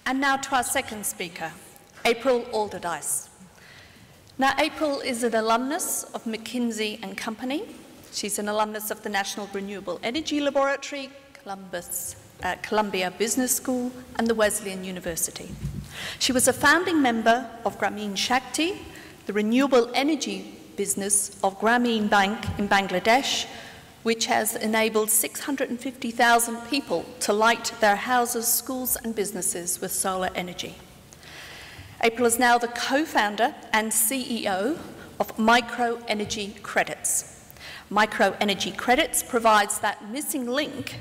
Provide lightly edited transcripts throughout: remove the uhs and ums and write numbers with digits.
And now to our second speaker, April Allderdice. Now, April is an alumnus of McKinsey & Company. She's an alumnus of the National Renewable Energy Laboratory, Columbia Business School, and the Wesleyan University. She was a founding member of Grameen Shakti, the renewable energy business of Grameen Bank in Bangladesh, which has enabled 650,000 people to light their houses, schools, and businesses with solar energy. April is now the co-founder and CEO of Micro Energy Credits. Micro Energy Credits provides that missing link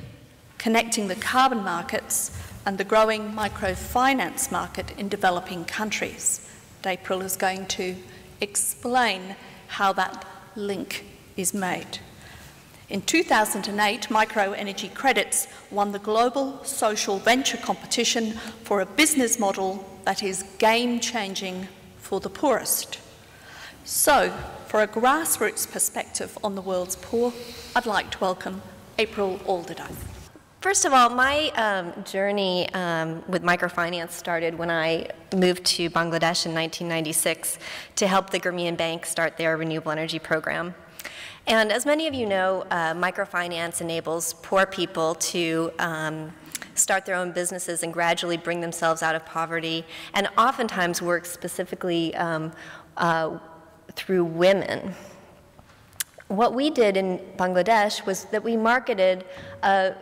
connecting the carbon markets and the growing microfinance market in developing countries. April is going to explain how that link is made. In 2008, Micro Energy Credits won the Global Social Venture Competition for a business model that is game-changing for the poorest. So, for a grassroots perspective on the world's poor, I'd like to welcome April Allderdice. First of all, my journey with microfinance started when I moved to Bangladesh in 1996 to help the Grameen Bank start their renewable energy program. And as many of you know, microfinance enables poor people to start their own businesses and gradually bring themselves out of poverty, and oftentimes works specifically through women. What we did in Bangladesh was that we marketed a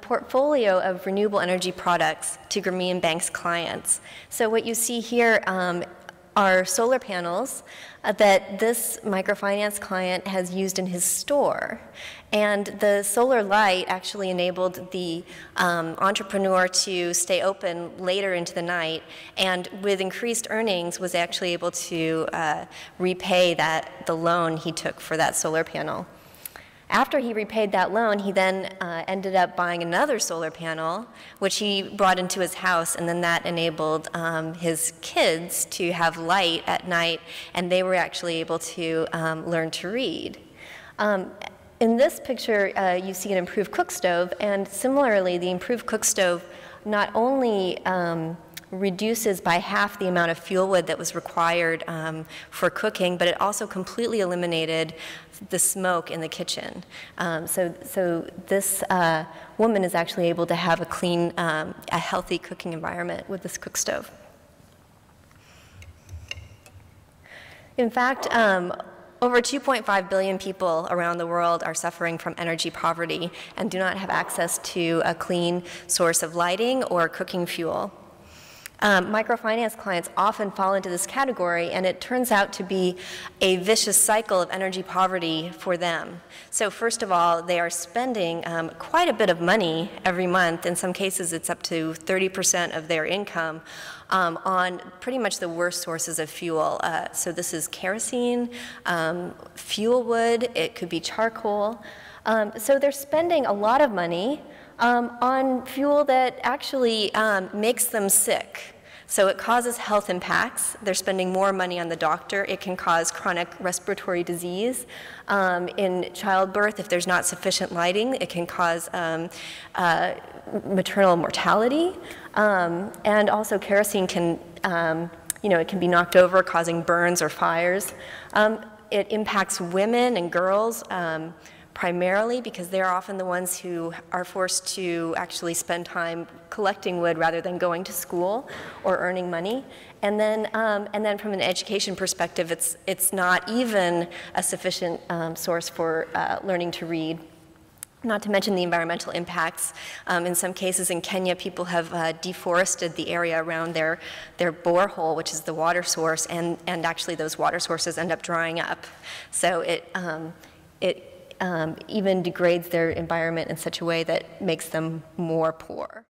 portfolio of renewable energy products to Grameen Bank's clients. So what you see here are solar panels that this microfinance client has used in his store. And the solar light actually enabled the entrepreneur to stay open later into the night, and with increased earnings was actually able to repay the loan he took for that solar panel. After he repaid that loan, he then ended up buying another solar panel, which he brought into his house, and then that enabled his kids to have light at night, and they were actually able to learn to read. In this picture, you see an improved cook stove, and similarly, the improved cook stove not only reduces by half the amount of fuel wood that was required for cooking, but it also completely eliminated the smoke in the kitchen. So this woman is actually able to have a clean, a healthy cooking environment with this cook stove. In fact, over 2.5 billion people around the world are suffering from energy poverty and do not have access to a clean source of lighting or cooking fuel. Microfinance clients often fall into this category, and it turns out to be a vicious cycle of energy poverty for them. So first of all, they are spending quite a bit of money every month. In some cases, it's up to 30% of their income on pretty much the worst sources of fuel. So this is kerosene, fuel wood, it could be charcoal. So they're spending a lot of money on fuel that actually makes them sick. So it causes health impacts. They're spending more money on the doctor. It can cause chronic respiratory disease. In childbirth, if there's not sufficient lighting, it can cause maternal mortality. And also kerosene can, it can be knocked over, causing burns or fires. It impacts women and girls primarily because they're often the ones who are forced to actually spend time collecting wood rather than going to school or earning money. And then from an education perspective, it's not even a sufficient source for learning to read. Not to mention the environmental impacts. In some cases in Kenya, people have deforested the area around their borehole, which is the water source, and actually those water sources end up drying up. So it even degrades their environment in such a way that makes them more poor.